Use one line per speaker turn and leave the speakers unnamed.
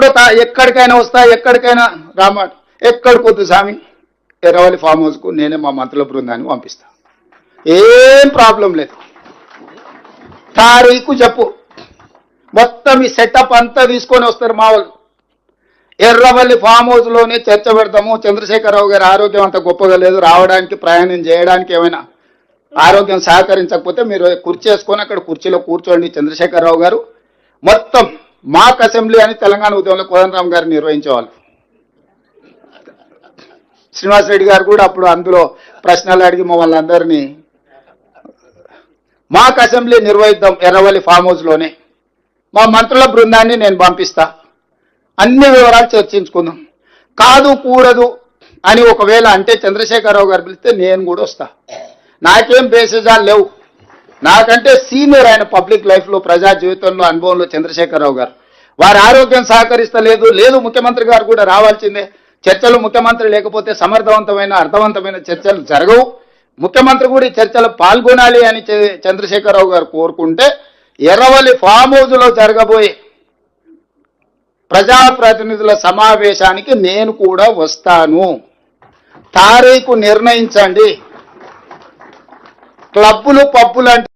కూడా ఎక్కడికైనా వస్తా, ఎక్కడికైనా రామాట, ఎక్కడికి వద్దు స్వామి, ఎర్రవల్లి ఫామ్ హౌస్కు నేనే మా మంత్రుల బృందాన్ని పంపిస్తా, ఏం ప్రాబ్లం లేదు. తారీఖు చెప్పు, మొత్తం ఈ సెటప్ అంతా తీసుకొని వస్తారు మా వాళ్ళు. ఎర్రవల్లి ఫామ్ హౌస్లోనే చర్చ పెడతాము. చంద్రశేఖరరావు గారి ఆరోగ్యం అంత గొప్పగా లేదు, రావడానికి ప్రయాణం చేయడానికి ఏమైనా ఆరోగ్యం సహకరించకపోతే మీరు కుర్చీ వేసుకొని అక్కడ కుర్చీలో కూర్చోండి చంద్రశేఖరరావు గారు. మొత్తం మాక్ అసెంబ్లీ అని తెలంగాణ ఉద్యమంలో కోదండరామ్ గారు నిర్వహించేవాళ్ళు. శ్రీనివాస్ రెడ్డి గారు కూడా అప్పుడు అందులో ప్రశ్నలు అడిగి మమ్మల్ని అందరినీ మాక్ అసెంబ్లీ నిర్వహిద్దాం ఎర్రవల్లి ఫామ్ హౌస్లోనే, మా మంత్రుల బృందాన్ని నేను పంపిస్తా, అన్ని వివరాలు చర్చించుకుందాం. కాదు కూడదు అని ఒకవేళ అంటే చంద్రశేఖరరావు గారు పిలిస్తే నేను కూడా వస్తా, నాకేం బేసిజాలు లేవు. నాకంటే సీనియర్ ఆయన పబ్లిక్ లైఫ్లో, ప్రజా జీవితంలో, అనుభవంలో చంద్రశేఖరరావు గారు. వారి ఆరోగ్యం సహకరిస్తలేదు, లేదు ముఖ్యమంత్రి గారు కూడా రావాల్సిందే. చర్చలు ముఖ్యమంత్రి లేకపోతే సమర్థవంతమైన అర్థవంతమైన చర్చలు జరగవు. ముఖ్యమంత్రి కూడా ఈ చర్చలు పాల్గొనాలి అని చంద్రశేఖరరావు గారు కోరుకుంటే ఎర్రవల్లి ఫామ్ హౌస్లో జరగబోయే ప్రజాప్రతినిధుల సమావేశానికి నేను కూడా వస్తాను. తారీఖు నిర్ణయించండి. క్లబ్బులు పబ్బులు అంటే